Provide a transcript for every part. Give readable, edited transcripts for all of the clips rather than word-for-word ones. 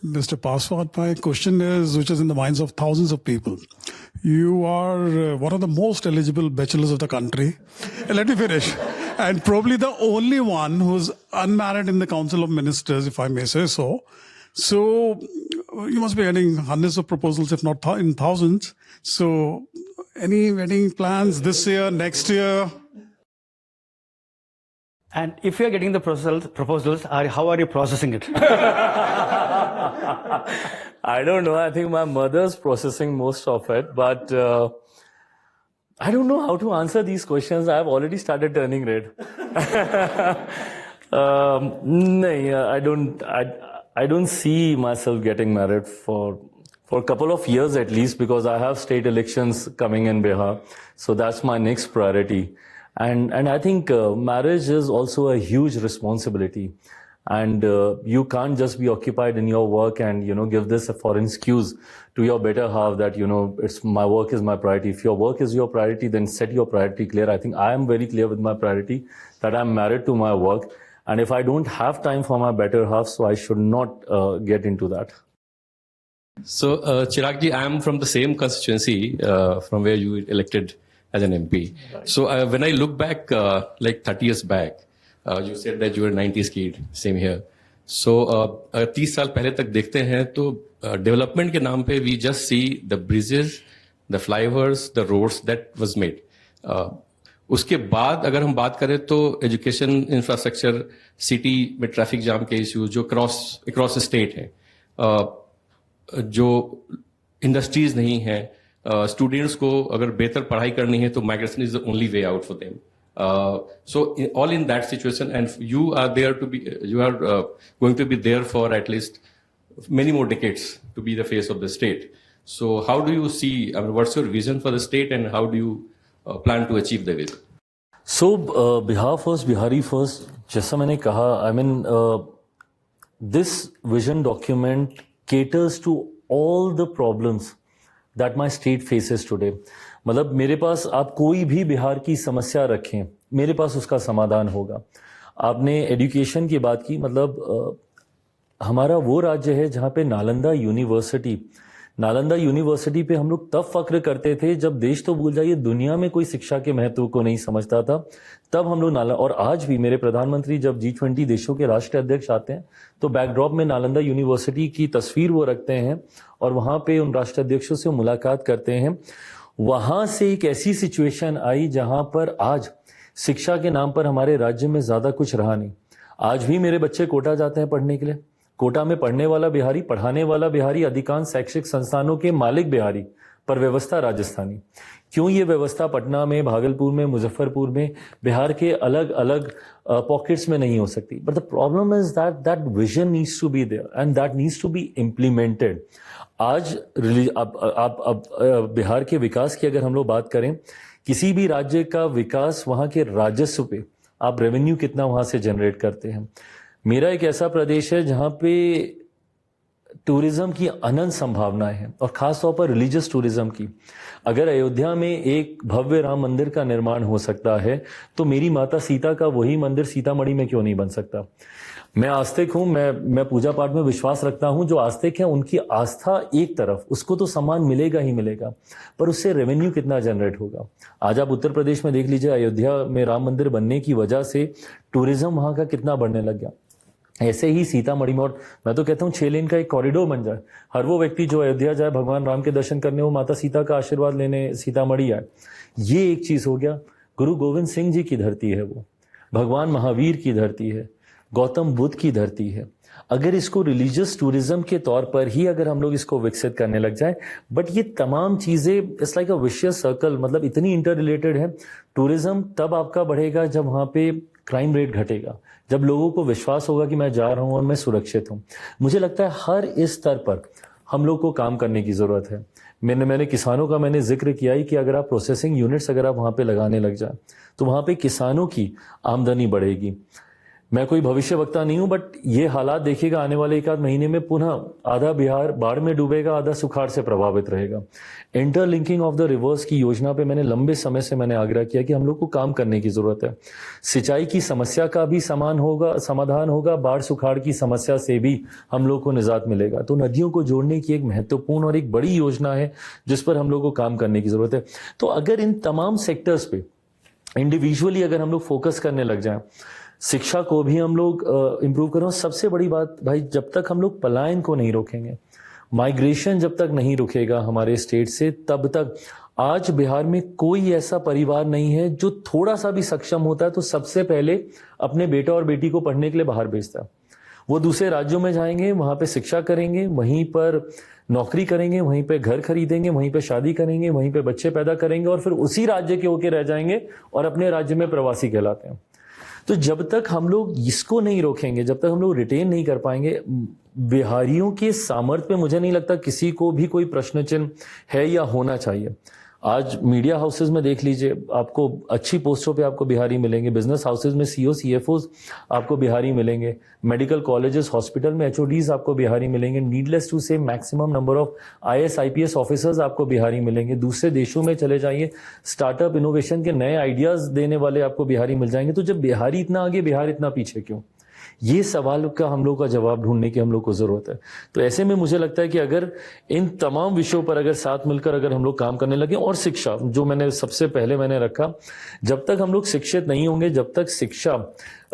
Mr. Paswad, my question is, which is in the minds of thousands of people. You are one of the most eligible bachelors of the country. Let me finish. And probably the only one who's unmarried in the Council of Ministers, if I may say so. So you must be getting hundreds of proposals, if not in thousands. So any wedding plans this year, next year? And if you are getting the proposals, how are you processing it? I don't know. I think my mother's processing most of it, but I don't know how to answer these questions. I've already started turning red. I don't see myself getting married for a couple of years at least, because I have state elections coming in Bihar. So that's my next priority. And I think marriage is also a huge responsibility. And you can't just be occupied in your work and, give this for an excuse to your better half that, it's my work is my priority. If your work is your priority, then set your priority clear. I think I am very clear with my priority that I'm married to my work. And if I don't have time for my better half, so I should not get into that. So, Chirag ji, I am from the same constituency from where you elected as an MP. So when I look back, like 30 years back, you said that you were 90s kid, same here. So 30 साल पहले तक देखते हैं तो development के नाम पे we just see the bridges, the flyovers, the roads that was made. उसके बाद अगर हम बात करें तो education infrastructure, city में traffic jam के issues जो across state है, जो industries नहीं है, स्टूडेंट्स को अगर बेहतर पढ़ाई करनी है तो migration is the only way out for them. So all in that situation, and you are going to be there for at least many more decades to be the face of the state. So how do you see, what's your vision for the state and how do you plan to achieve the vision? So Bihar first, Bihari first, जैसा मैंने कहा, this vision document caters to all the problems that my state faces today. मतलब मेरे पास आप कोई भी बिहार की समस्या रखें, मेरे पास उसका समाधान होगा. आपने एजुकेशन की बात की, मतलब हमारा वो राज्य है जहाँ पे नालंदा यूनिवर्सिटी पे हम लोग तब फक्र करते थे जब देश तो भूल जाइए दुनिया में कोई शिक्षा के महत्व को नहीं समझता था. तब हम लोग और आज भी मेरे प्रधानमंत्री जब G20 देशों के राष्ट्र अध्यक्ष आते हैं तो बैकड्रॉप में नालंदा यूनिवर्सिटी की तस्वीर वो रखते हैं और वहां पे उन राष्ट्र अध्यक्षों से मुलाकात करते हैं. वहां से एक ऐसी सिचुएशन आई जहां पर आज शिक्षा के नाम पर हमारे राज्य में ज्यादा कुछ रहा नहीं. आज भी मेरे बच्चे कोटा जाते हैं पढ़ने के लिए. कोटा में पढ़ने वाला बिहारी, पढ़ाने वाला बिहारी, अधिकांश शैक्षिक संस्थानों के मालिक बिहारी, पर व्यवस्था राजस्थानी. क्यों ये व्यवस्था पटना में, भागलपुर में, मुजफ्फरपुर में, बिहार के अलग अलग पॉकेट्स में नहीं हो सकती? But the problem is that vision needs to be there and that needs to be implemented. आज अब बिहार के विकास की अगर हम लोग बात करें, किसी भी राज्य का विकास वहां के राजस्व पे, आप रेवेन्यू कितना वहां से जनरेट करते हैं. मेरा एक ऐसा प्रदेश है जहां पे टूरिज्म की अनंत संभावनाएं हैं और खासतौर पर रिलीजियस टूरिज्म की. अगर अयोध्या में एक भव्य राम मंदिर का निर्माण हो सकता है तो मेरी माता सीता का वही मंदिर सीतामढ़ी में क्यों नहीं बन सकता? मैं आस्तिक हूं, मैं पूजा पाठ में विश्वास रखता हूं. जो आस्तिक हैं उनकी आस्था एक तरफ, उसको तो सम्मान मिलेगा ही मिलेगा, पर उससे रेवेन्यू कितना जनरेट होगा? आज आप उत्तर प्रदेश में देख लीजिए, अयोध्या में राम मंदिर बनने की वजह से टूरिज्म वहां का कितना बढ़ने लग गया. ऐसे ही सीतामढ़ी में, और मैं तो कहता हूँ 6 लेन का एक कॉरिडोर बन जाए. हर वो व्यक्ति जो अयोध्या जाए भगवान राम के दर्शन करने, वो माता सीता का आशीर्वाद लेने सीतामढ़ी आए. ये एक चीज हो गया. गुरु गोविंद सिंह जी की धरती है वो, भगवान महावीर की धरती है, गौतम बुद्ध की धरती है. अगर इसको रिलीजियस टूरिज्म के तौर पर ही अगर हम लोग इसको विकसित करने लग जाए, बट ये तमाम चीजें it's like a vicious circle, मतलब इतनी इंटर रिलेटेड है. टूरिज्म तब आपका बढ़ेगा जब वहां पे क्राइम रेट घटेगा, जब लोगों को विश्वास होगा कि मैं जा रहा हूं और मैं सुरक्षित हूं. मुझे लगता है हर इस स्तर पर हम लोग को काम करने की जरूरत है. मैंने किसानों का जिक्र किया ही कि अगर आप प्रोसेसिंग यूनिट्स अगर आप वहां पे लगाने लग जाए तो वहां पे किसानों की आमदनी बढ़ेगी. मैं कोई भविष्यवक्ता नहीं हूं, बट ये हालात देखिएगा आने वाले एक आध महीने में पुनः आधा बिहार बाढ़ में डूबेगा, आधा सुखाड़ से प्रभावित रहेगा। इंटरलिंकिंग ऑफ द रिवर्स की योजना पे मैंने लंबे समय से आग्रह किया कि हम लोग को काम करने की जरूरत है। सिंचाई की समस्या का भी समाधान होगा, बाढ़ सुखाड़ की समस्या से भी हम लोग को निजात मिलेगा। तो नदियों को जोड़ने की एक महत्वपूर्ण और एक बड़ी योजना है जिस पर हम लोग को काम करने की जरूरत है। तो अगर इन तमाम सेक्टर्स पे इंडिविजुअली अगर हम लोग फोकस करने लग जाएं, शिक्षा को भी हम लोग इम्प्रूव करें, और सबसे बड़ी बात भाई, जब तक हम लोग पलायन को नहीं रोकेंगे, माइग्रेशन जब तक नहीं रुकेगा हमारे स्टेट से, तब तक आज बिहार में कोई ऐसा परिवार नहीं है जो थोड़ा सा भी सक्षम होता है तो सबसे पहले अपने बेटा और बेटी को पढ़ने के लिए बाहर भेजता है। वो दूसरे राज्यों में जाएंगे, वहां पे शिक्षा करेंगे, वहीं पर नौकरी करेंगे, वहीं पे घर खरीदेंगे, वहीं पे शादी करेंगे, वहीं पे बच्चे पैदा करेंगे, और फिर उसी राज्य के होके रह जाएंगे और अपने राज्य में प्रवासी कहलाते हैं। तो जब तक हम लोग इसको नहीं रोकेंगे, जब तक हम लोग रिटेन नहीं कर पाएंगे, बिहारियों के सामर्थ्य में मुझे नहीं लगता किसी को भी कोई प्रश्न चिन्ह है या होना चाहिए। आज मीडिया हाउसेज में देख लीजिए, आपको अच्छी पोस्टों पे आपको बिहारी मिलेंगे, बिजनेस हाउसेज में सीईओ सीएफओज आपको बिहारी मिलेंगे, मेडिकल कॉलेजेस हॉस्पिटल में एचओडीज आपको बिहारी मिलेंगे, नीडलेस टू से maximum number of IAS IPS officers आपको बिहारी मिलेंगे। दूसरे देशों में चले जाइए, स्टार्टअप इनोवेशन के नए आइडियाज देने वाले आपको बिहारी मिल जाएंगे। तो जब बिहारी इतना आगे, बिहार इतना पीछे क्यों? ये सवाल का हम लोग का जवाब ढूंढने की हम लोग को जरूरत है। तो ऐसे में मुझे लगता है कि अगर इन तमाम विषयों पर अगर साथ मिलकर अगर हम लोग काम करने लगे, और शिक्षा जो मैंने सबसे पहले रखा, जब तक हम लोग शिक्षित नहीं होंगे, जब तक शिक्षा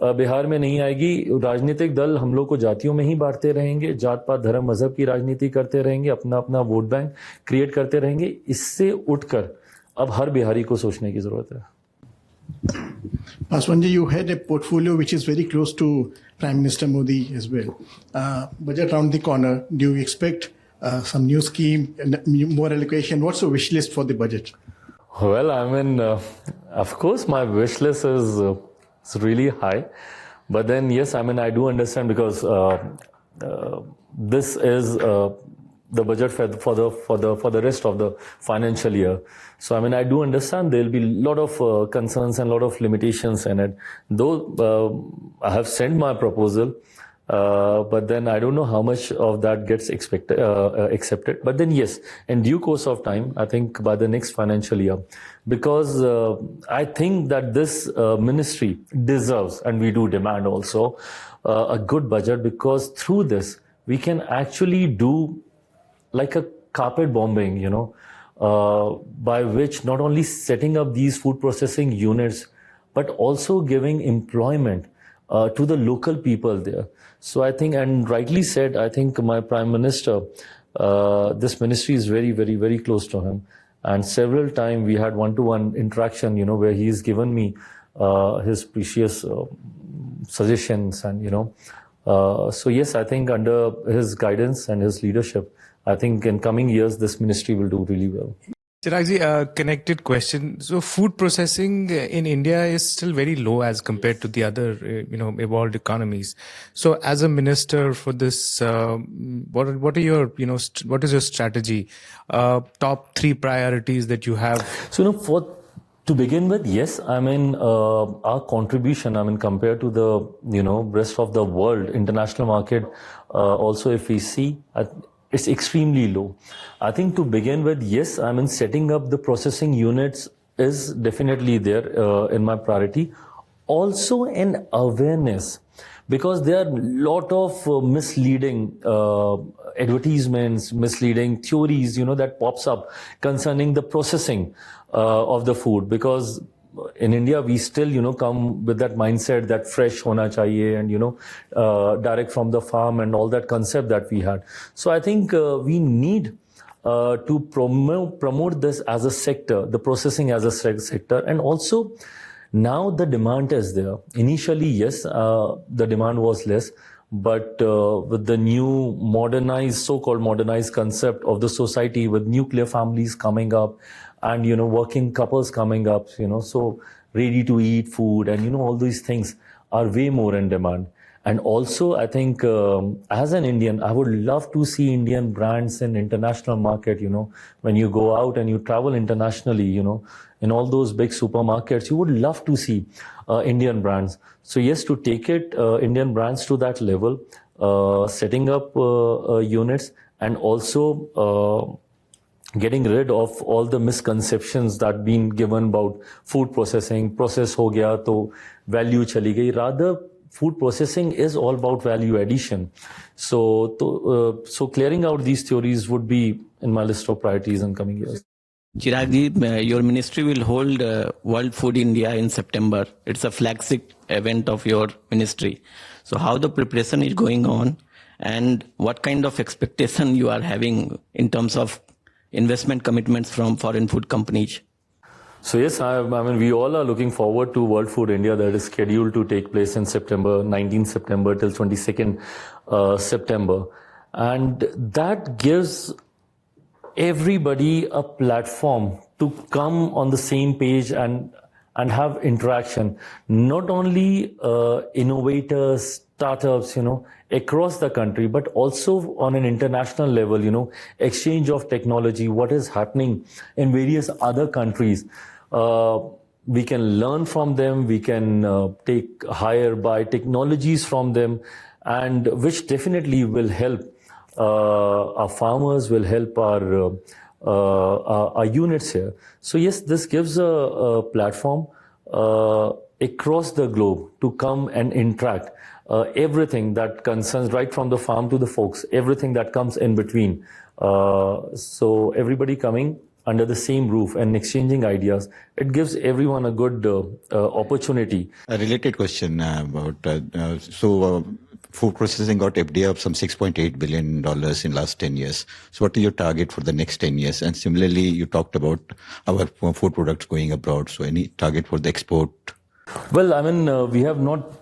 बिहार में नहीं आएगी, राजनीतिक दल हम लोग को जातियों में ही बांटते रहेंगे, जात पात धर्म मजहब की राजनीति करते रहेंगे, अपना अपना वोट बैंक क्रिएट करते रहेंगे। इससे उठकर अब हर बिहारी को सोचने की जरूरत है। Paswan ji, you had a portfolio which is very close to Prime Minister Modi as well. Budget around the corner. Do you expect some new scheme, more allocation? What's your wish list for the budget? Well, I mean, of course, my wish list is really high, but then yes, I mean, I do understand because this is the budget for the rest of the financial year. So I mean, I do understand there will be a lot of concerns and a lot of limitations in it. Though I have sent my proposal, but then I don't know how much of that gets accepted. But then yes, in due course of time, I think by the next financial year, because I think that this ministry deserves, and we do demand also, a good budget, because through this we can actually do like a carpet bombing, by which not only setting up these food processing units, but also giving employment to the local people there. So I think, and rightly said, I think my Prime Minister, this ministry is very, very, very close to him. And several times we had one-to-one interaction, where he's given me his precious suggestions and, so yes, I think under his guidance and his leadership, I think in coming years, this ministry will do really well. Chirag ji, a connected question. So food processing in India is still very low as compared to the other, evolved economies. So as a minister for this, what are your, what is your strategy? Top 3 priorities that you have? So, to begin with, yes, I mean, our contribution, I mean, compared to the, rest of the world, international market, also if we see, it's extremely low. I think to begin with, yes, I mean, setting up the processing units is definitely there in my priority. Also an awareness, because there are a lot of misleading advertisements, misleading theories, that pops up concerning the processing of the food, because in India, we still, come with that mindset that fresh hona chahiye and, direct from the farm and all that concept that we had. So I think we need to promote this as a sector, the processing as a sector. And also now the demand is there. Initially, yes, the demand was less. But with the new modernized, so-called modernized concept of the society, with nuclear families coming up and, working couples coming up, so ready to eat food and, all these things are way more in demand. And also, I think as an Indian, I would love to see Indian brands in international market. When you go out and you travel internationally, in all those big supermarkets, you would love to see Indian brands. So yes, to take it Indian brands to that level, setting up units, and also getting rid of all the misconceptions that been given about food processing. Process ho gaya to value chali gayi. Rather, food processing is all about value addition. So clearing out these theories would be in my list of priorities in coming years. Chirag ji, your ministry will hold World Food India in September. It's a flagship event of your ministry. So how the preparation is going on, and what kind of expectation you are having in terms of investment commitments from foreign food companies? So yes, I mean, we all are looking forward to World Food India that is scheduled to take place in September, 19th September till 22nd September. And that gives everybody a platform to come on the same page and have interaction. Not only innovators, startups, across the country, but also on an international level, exchange of technology, what is happening in various other countries. We can learn from them, we can take higher by technologies from them, and which definitely will help our farmers, will help our units here. So yes, this gives a platform across the globe to come and interact. Everything that concerns, right from the farm to the folks, everything that comes in between. So everybody coming under the same roof and exchanging ideas, it gives everyone a good opportunity. A related question about, food processing got FDA of some $6.8 billion in last 10 years. So what is your target for the next 10 years? And similarly, you talked about our food products going abroad. So any target for the export? Well, I mean, we have not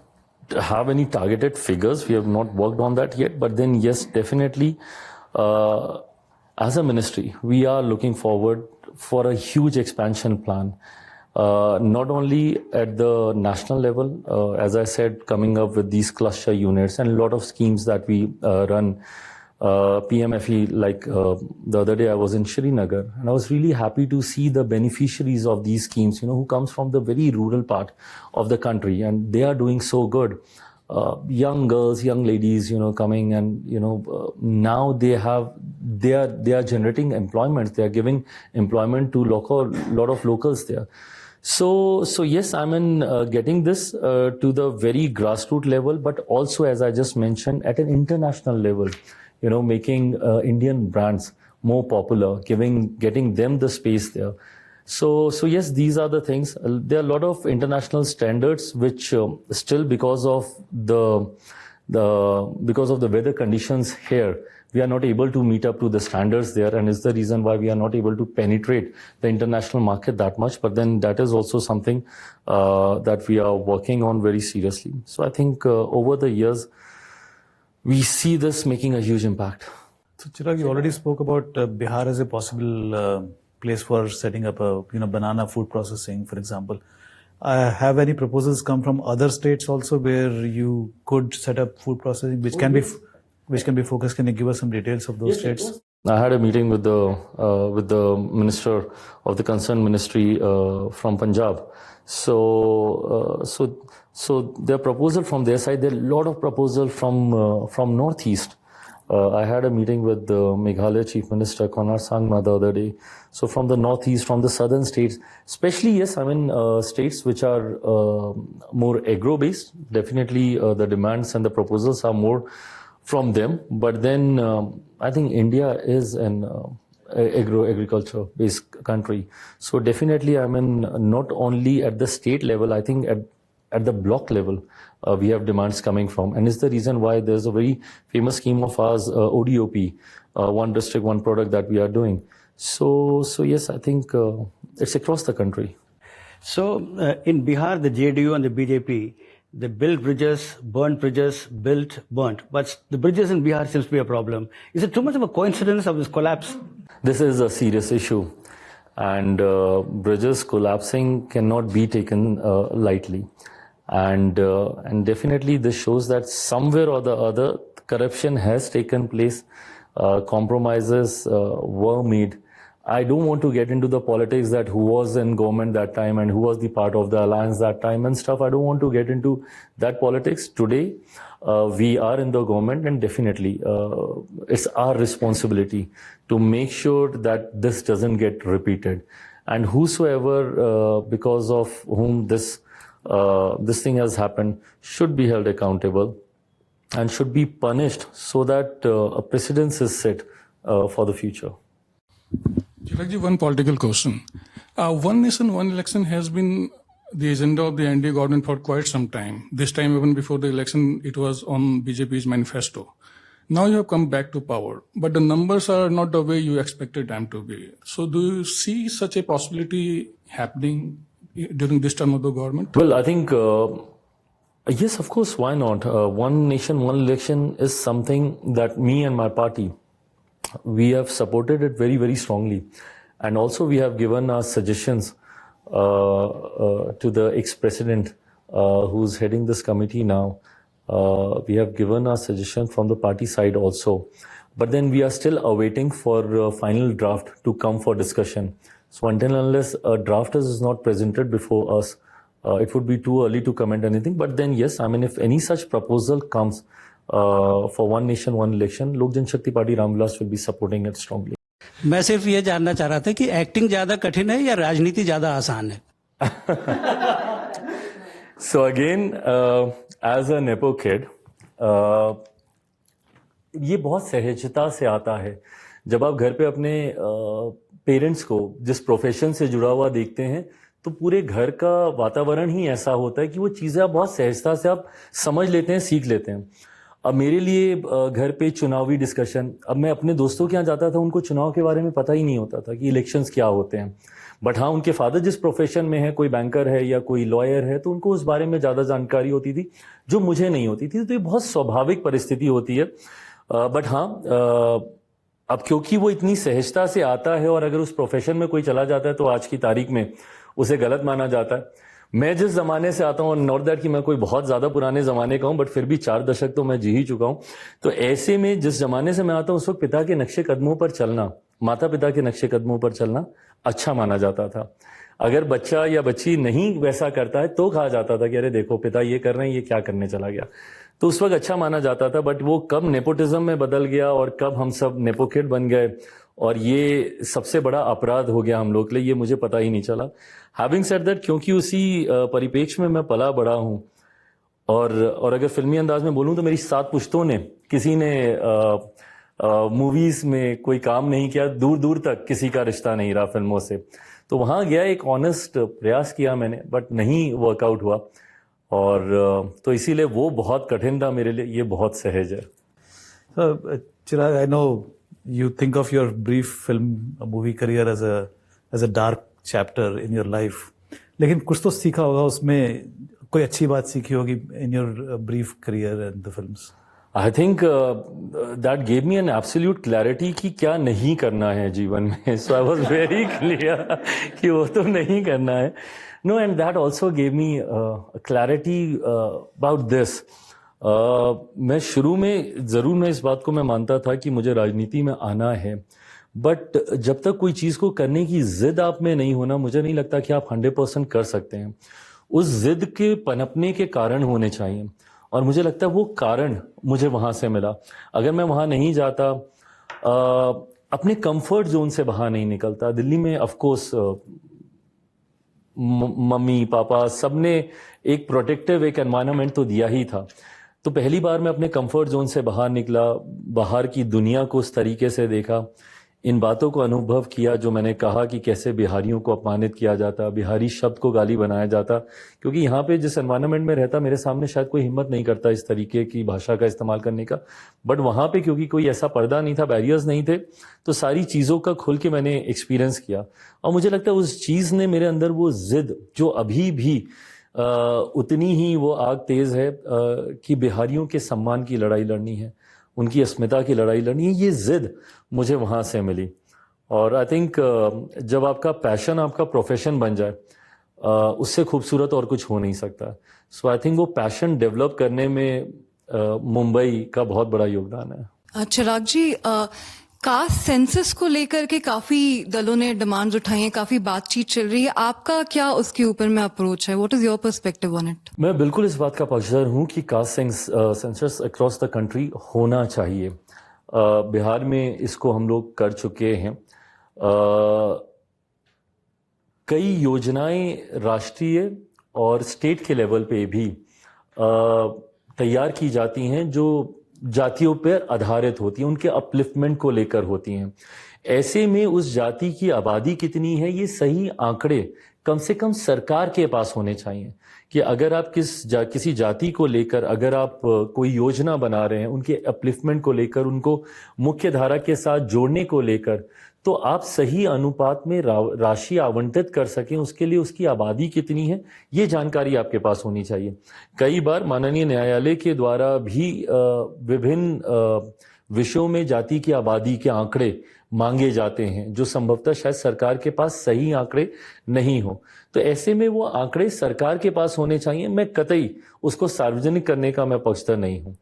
have any targeted figures. We have not worked on that yet. But then, yes, definitely, as a ministry, we are looking forward for a huge expansion plan. Not only at the national level, as I said, coming up with these cluster units and a lot of schemes that we run, PMFE, like the other day I was in Srinagar, and I was really happy to see the beneficiaries of these schemes, who comes from the very rural part of the country, and they are doing so good. Young girls, young ladies, coming and, now they are generating employment. They are giving employment to lot of locals there. So yes, I mean, getting this to the very grassroots level, but also, as I just mentioned, at an international level, making Indian brands more popular, getting them the space there. So yes, these are the things. There are a lot of international standards which still, because of the weather conditions here, we are not able to meet up to the standards there, and is the reason why we are not able to penetrate the international market that much. But then that is also something that we are working on very seriously. So I think over the years, we see this making a huge impact. So Chirag, you already spoke about Bihar as a possible place for setting up a banana food processing, for example. Have any proposals come from other states also where you could set up food processing, which can be focused? Can you give us some details of those states? I had a meeting with the minister of the concerned ministry from Punjab. So their proposal from their side, there are a lot of proposals from Northeast. I had a meeting with the Meghalaya Chief Minister Konark Sangma the other day. So from the Northeast, from the southern states, especially, yes, I mean, states which are more agro-based, definitely the demands and the proposals are more from them. But then I think India is an agriculture based country. So definitely, I mean, not only at the state level, I think at the block level, we have demands coming from. And it's the reason why there's a very famous scheme of ours, ODOP, one district, one product that we are doing. So yes, I think it's across the country. So in Bihar, the JDU and the BJP, they built bridges, burnt bridges, built, burnt. But the bridges in Bihar seems to be a problem. Is it too much of a coincidence of this collapse? This is a serious issue. And bridges collapsing cannot be taken lightly. and definitely this shows that somewhere or the other corruption has taken place, compromises were made. I don't want to get into the politics that who was in government that time and who was the part of the alliance that time and stuff. I don't want to get into that politics. Today, we are in the government, and definitely it's our responsibility to make sure that this doesn't get repeated. And whosoever, because of whom this thing has happened, should be held accountable and should be punished so that a precedence is set for the future. Chiragji, one political question. One nation, one election has been the agenda of the NDA government for quite some time. This time, even before the election, it was on BJP's manifesto. Now you have come back to power, but the numbers are not the way you expected them to be. So do you see such a possibility happening during this term of the government? Well, I think, yes, of course, why not? One nation, one election is something that me and my party, we have supported it very, very strongly. And also we have given our suggestions to the ex-president who's heading this committee now. We have given our suggestion from the party side also. But then we are still awaiting for a final draft to come for discussion. So until unless a draft is not presented before us, it would be too early to comment anything. But then yes, I mean, if any such proposal comes for one nation, one election, Lok Janshakti Party Ramvilas will be supporting it strongly. मैं सिर्फ ये जानना चाह रहा था कि acting ज्यादा कठिन है या राजनीति ज्यादा आसान है? So again, as a Nepo kid, ये बहुत सहजता से आता है जब आप घर पे अपने पेरेंट्स को जिस प्रोफेशन से जुड़ा हुआ देखते हैं, तो पूरे घर का वातावरण ही ऐसा होता है कि वो चीज़ें आप बहुत सहजता से आप समझ लेते हैं, सीख लेते हैं. अब मेरे लिए घर पे चुनावी डिस्कशन, अब मैं अपने दोस्तों के यहाँ जाता था, उनको चुनाव के बारे में पता ही नहीं होता था कि इलेक्शंस क्या होते हैं. बट हाँ, उनके फादर जिस प्रोफेशन में है, कोई बैंकर है या कोई लॉयर है, तो उनको उस बारे में ज़्यादा जानकारी होती थी जो मुझे नहीं होती थी. तो ये बहुत स्वाभाविक परिस्थिति होती है. बट हाँ, अब क्योंकि वो इतनी सहजता से आता है और अगर उस प्रोफेशन में कोई चला जाता है तो आज की तारीख में उसे गलत माना जाता है. मैं जिस जमाने से आता हूँ, नॉट दैट कि मैं कोई बहुत ज्यादा पुराने जमाने का हूँ, बट फिर भी 4 दशक तो मैं जी ही चुका हूँ. तो ऐसे में जिस जमाने से मैं आता हूँ, उस वक्त पिता के नक्शे कदमों पर चलना, माता पिता के नक्शे कदमों पर चलना अच्छा माना जाता था. अगर बच्चा या बच्ची नहीं वैसा करता है तो कहा जाता था कि अरे देखो पिता ये कर रहे हैं, ये क्या करने चला गया. तो उस वक्त अच्छा माना जाता था. बट वो कब नेपोटिज्म में बदल गया और कब हम सब नेपो किड बन गए और ये सबसे बड़ा अपराध हो गया हम लोग के लिए, ये मुझे पता ही नहीं चला. हैविंग सेड दैट, क्योंकि उसी परिप्रेक्ष्य में मैं पला बड़ा हूँ और अगर फिल्मी अंदाज में बोलूँ तो मेरी 7 पुश्तों ने, किसी ने मूवीज में कोई काम नहीं किया, दूर दूर तक किसी का रिश्ता नहीं रहा फिल्मों से. तो वहाँ गया, एक ऑनेस्ट प्रयास किया मैंने, बट नहीं वर्कआउट हुआ. और तो इसीलिए वो बहुत कठिन था मेरे लिए, ये बहुत सहज है. Chirag, I know you think of your brief film movie career as a dark chapter in your life, लेकिन कुछ तो सीखा होगा उसमें, कोई अच्छी बात सीखी होगी in your brief career in the films. I think that gave me an absolute clarity कि क्या नहीं करना है जीवन में. So I was very clear कि वो तो नहीं करना है. No, and that also gave me a clarity about this. मैं शुरू में जरूर मैं इस बात को मैं मानता था कि मुझे राजनीति में आना है, बट जब तक कोई चीज को करने की जिद आप में नहीं होना, मुझे नहीं लगता कि आप 100% कर सकते हैं. उस जिद के पनपने के कारण होने चाहिए और मुझे लगता है वो कारण मुझे वहां से मिला. अगर मैं वहां नहीं जाता, अपने कंफर्ट जोन से बाहर नहीं निकलता. दिल्ली में ऑफ कोर्स मम्मी पापा सबने एक प्रोटेक्टिव एक एनवायरनमेंट तो दिया ही था. तो पहली बार मैं अपने कंफर्ट जोन से बाहर निकला, बाहर की दुनिया को उस तरीके से देखा, इन बातों को अनुभव किया जो मैंने कहा कि कैसे बिहारियों को अपमानित किया जाता, बिहारी शब्द को गाली बनाया जाता. क्योंकि यहाँ पे जिस एनवायरनमेंट में रहता, मेरे सामने शायद कोई हिम्मत नहीं करता इस तरीके की भाषा का इस्तेमाल करने का. बट वहाँ पे क्योंकि कोई ऐसा पर्दा नहीं था, बैरियर्स नहीं थे, तो सारी चीज़ों का खुल के मैंने एक्सपीरियंस किया. और मुझे लगता है उस चीज़ ने मेरे अंदर वो जिद जो अभी भी उतनी ही वो आग तेज है कि बिहारियों के सम्मान की लड़ाई लड़नी है, उनकी अस्मिता की लड़ाई लड़नी है, ये जिद मुझे वहाँ से मिली. और आई थिंक जब आपका पैशन आपका प्रोफेशन बन जाए उससे खूबसूरत और कुछ हो नहीं सकता. सो आई थिंक वो पैशन डेवलप करने में मुंबई का बहुत बड़ा योगदान है. चिराग जी, कास्ट सेंसस को लेकर के काफी दलों ने डिमांड्स उठाई हैं, काफी बातचीत चल रही है. आपका क्या उसके ऊपर में अप्रोच है? What is your perspective on it? मैं बिल्कुल इस बात का पक्षधर हूं कि caste census across the country होना चाहिए. बिहार में इसको हम लोग कर चुके हैं. कई योजनाएं राष्ट्रीय और स्टेट के लेवल पे भी तैयार की जाती हैं जो जातियों पर आधारित होती हैं, उनके अपलिफ्टमेंट को लेकर होती हैं. ऐसे में उस जाति की आबादी कितनी है, ये सही आंकड़े कम से कम सरकार के पास होने चाहिए कि अगर आप किसी जाति को लेकर अगर आप कोई योजना बना रहे हैं, उनके अपलिफ्टमेंट को लेकर, उनको मुख्य धारा के साथ जोड़ने को लेकर, तो आप सही अनुपात में राशि आवंटित कर सकें. उसके लिए उसकी आबादी कितनी है, ये जानकारी आपके पास होनी चाहिए. कई बार माननीय न्यायालय के द्वारा भी विभिन्न विषयों में जाति की आबादी के आंकड़े मांगे जाते हैं जो संभवतः शायद सरकार के पास सही आंकड़े नहीं हो. तो ऐसे में वो आंकड़े सरकार के पास होने चाहिए. मैं कतई उसको सार्वजनिक करने का मैं पक्षधर नहीं हूं.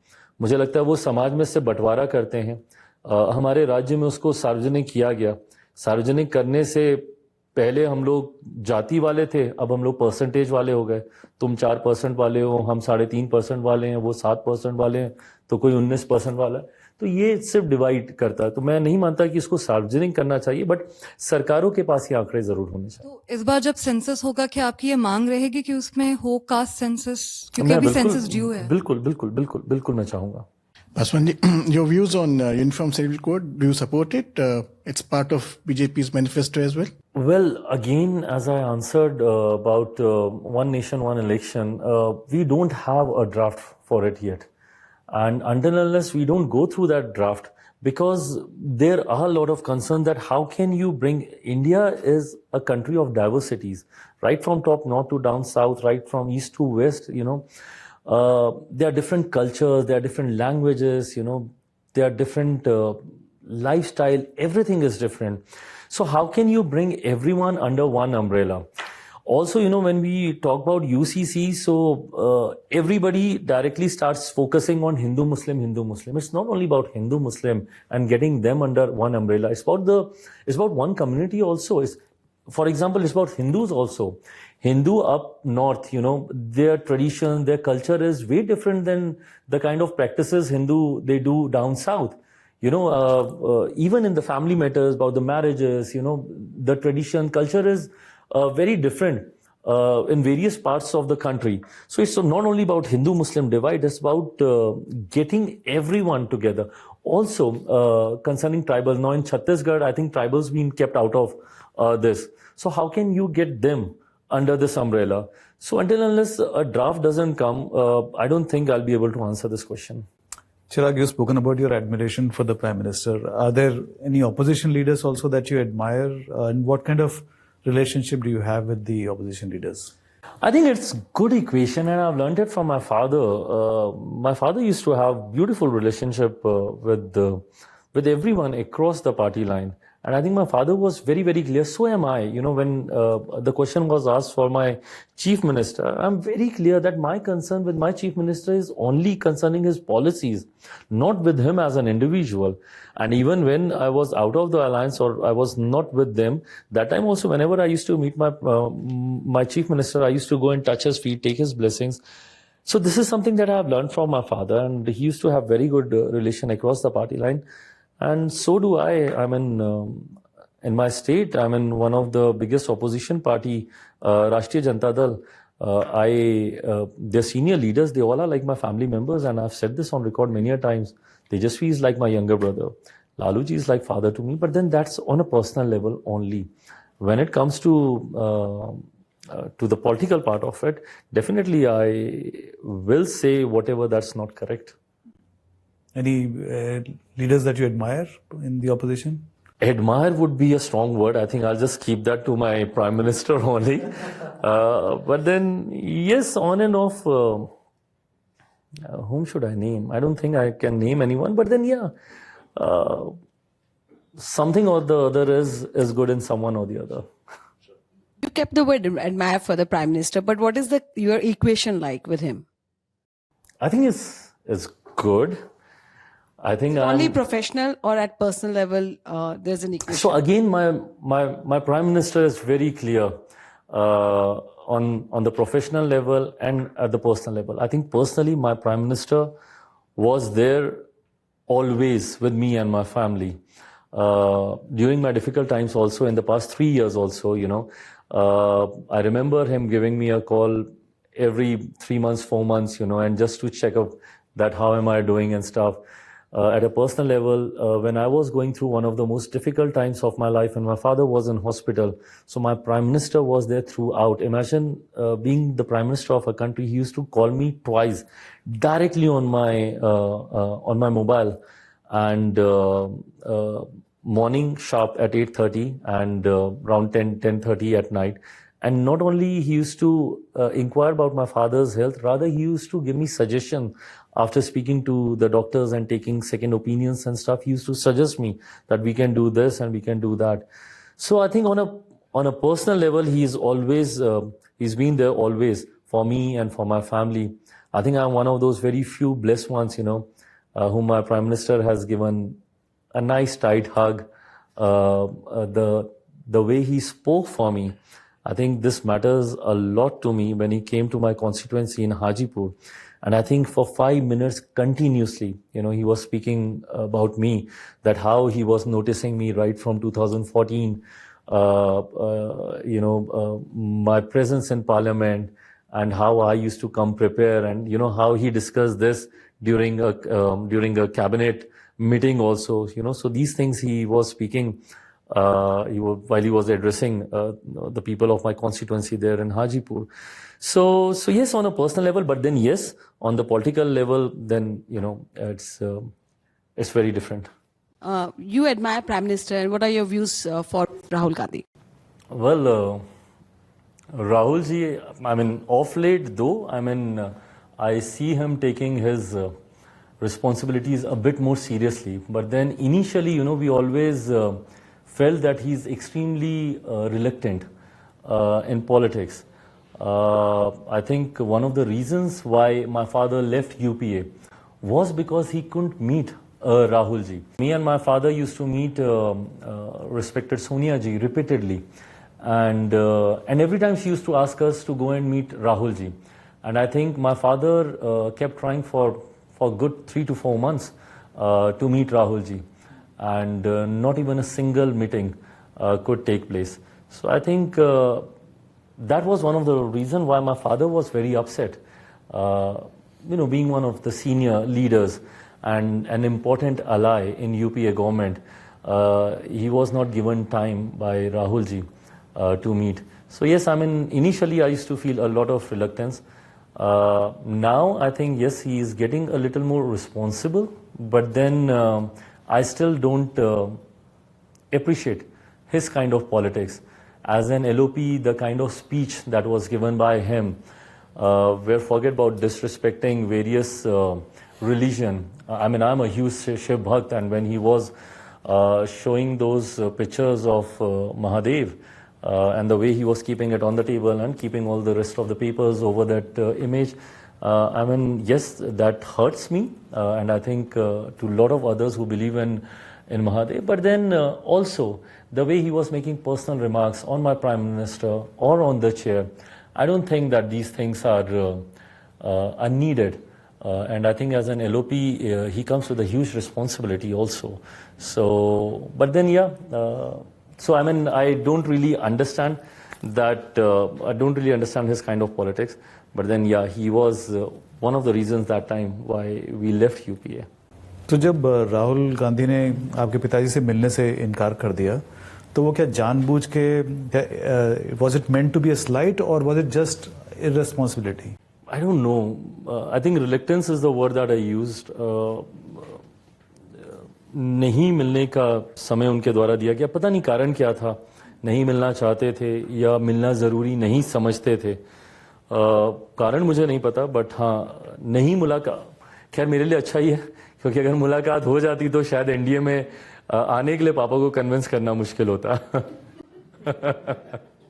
मुझे लगता है वो समाज में से बंटवारा करते हैं. हमारे राज्य में उसको सार्वजनिक किया गया. सार्वजनिक करने से पहले हम लोग जाति वाले थे, अब हम लोग परसेंटेज वाले हो गए. तुम 4% वाले हो, हम 3.5% वाले हैं, वो 7% वाले हैं, तो कोई 19% वाला है. तो ये सिर्फ डिवाइड करता है. तो मैं नहीं मानता कि इसको सार्वजनिक करना चाहिए, बट सरकारों के पास ये आंकड़े जरूर होने चाहिए. तो इस बार जब सेंसस होगा, क्या आपकी ये मांग रहेगी कि उसमें हो कास्ट सेंसस, क्योंकि अभी सेंसस ड्यू है? बिल्कुल बिल्कुल बिल्कुल बिल्कुल मैं चाहूंगा. Paswan ji, your views on Uniform Civil Code, do you support it? It's part of BJP's manifesto as well? Well, again, as I answered about One Nation, One Election, we don't have a draft for it yet. And until unless we don't go through that draft, because there are a lot of concerns that how can you bring, India is a country of diversities, right from top north to down south, right from east to west, you know. There are different cultures, there are different languages, you know, there are different lifestyle, everything is different. So how can you bring everyone under one umbrella? Also, you know, when we talk about UCC, so everybody directly starts focusing on Hindu Muslim. It's not only about Hindu Muslim and getting them under one umbrella. It's about one community also. For example, it's about Hindus also. Hindu up north, you know, their tradition, their culture is way different than the kind of practices they do down south. You know, even in the family matters, about the marriages, you know, the tradition, culture is very different in various parts of the country. So it's not only about Hindu-Muslim divide, it's about getting everyone together. Also, concerning tribals, now in Chhattisgarh, I think tribals been kept out of this. So how can you get them under this umbrella? So until unless a draft doesn't come, I don't think I'll be able to answer this question. Chirag, you've spoken about your admiration for the Prime Minister. Are there any opposition leaders also that you admire? And what kind of relationship do you have with the opposition leaders? I think it's good equation, and I've learned it from my father. My father used to have beautiful relationship with everyone across the party line. And I think my father was very, very clear. So am I. You know, when the question was asked for my chief minister, I'm very clear that my concern with my chief minister is only concerning his policies, not with him as an individual. And even when I was out of the alliance or I was not with them, that time also, whenever I used to meet my chief minister, I used to go and touch his feet, take his blessings. So this is something that I have learned from my father, and he used to have very good relation across the party line. And so do I. I'm in my state, I'm in one of the biggest opposition party, Rashtriya Janata Dal. Their senior leaders, they all are like my family members, and I've said this on record many a times. Tejasvi is like my younger brother. Laluji is like father to me, but then that's on a personal level only. When it comes to the political part of it, definitely I will say whatever that's not correct. Any leaders that you admire in the opposition? Admire would be a strong word. I think I'll just keep that to my Prime Minister only. But then, yes, on and off, whom should I name? I don't think I can name anyone. But then, yeah, something or the other is good in someone or the other. kept the word admire for the Prime Minister, but what is your equation like with him? I think it's good. I think Only professional or at personal level, there's an equation. So again, my Prime Minister is very clear on the professional level and at the personal level. I think personally, my Prime Minister was there always with me and my family. During my difficult times also, in the past 3 years also, I remember him giving me a call every 3 months, 4 months, and just to check up that how am I doing and stuff. At a personal level, when I was going through one of the most difficult times of my life and my father was in hospital, so my Prime Minister was there throughout. Imagine being the Prime Minister of a country, he used to call me twice directly on my mobile, and morning sharp at 8:30 and around 10:30 at night. And not only he used to inquire about my father's health, rather he used to give me suggestion after speaking to the doctors and taking second opinions and stuff. He used to suggest me that we can do this and we can do that. So I think on a personal level, he's been there always for me and for my family. I think I'm one of those very few blessed ones, whom my Prime Minister has given a nice tight hug. The way he spoke for me, I think this matters a lot to me when he came to my constituency in Hajipur. And I think for 5 minutes continuously, he was speaking about me, that how he was noticing me right from 2014, my presence in Parliament and how I used to come prepare, and, how he discussed this during a cabinet meeting also, so these things he was speaking while he was addressing the people of my constituency there in Hajipur. So yes, on a personal level, but then yes, on the political level, then, it's very different. You admire Prime Minister, and what are your views for Rahul Gandhi? Well, Rahul ji, off late though, I see him taking his responsibilities a bit more seriously. But then initially, we always felt that he's extremely reluctant in politics. I think one of the reasons why my father left UPA was because he couldn't meet Rahul ji. Me and my father used to meet respected Sonia ji repeatedly. And every time she used to ask us to go and meet Rahul ji. And I think my father kept trying for good 3 to 4 months to meet Rahul ji. And not even a single meeting could take place. So I think that was one of the reasons why my father was very upset. Being one of the senior leaders and an important ally in UPA government, he was not given time by Rahul ji to meet. So yes, initially I used to feel a lot of reluctance. Now I think, yes, he is getting a little more responsible, but then I still don't appreciate his kind of politics. As an LOP, the kind of speech that was given by him, where forget about disrespecting various religion. I'm a huge Shiv Bhakt, and when he was showing those pictures of Mahadev, and the way he was keeping it on the table and keeping all the rest of the papers over that image, yes, that hurts me, and I think to a lot of others who believe in Mahadev. But then also the way he was making personal remarks on my Prime Minister or on the chair, I don't think that these things are needed. And I think as an LOP, he comes with a huge responsibility also. So, but then so I don't really understand that. I don't really understand his kind of politics. But then he was one of the reasons that time why we left UPA. तो जब राहुल गांधी ने आपके पिताजी से मिलने से इनकार कर दिया, तो वो क्या जानबूझ के was it meant to be a slight or was it just irresponsibility? I don't know. I think reluctance is the word that I used. नहीं मिलने का समय उनके द्वारा दिया गया, पता नहीं कारण क्या था, नहीं मिलना चाहते थे या मिलना ज़रूरी नहीं समझते थे, कारण मुझे नहीं पता, बट हाँ नहीं मुलाकात, खैर मेरे लिए अच्छा ही है, क्योंकि अगर मुलाकात हो जाती तो शायद एनडीए में आने के लिए पापा को कन्विंस करना मुश्किल होता.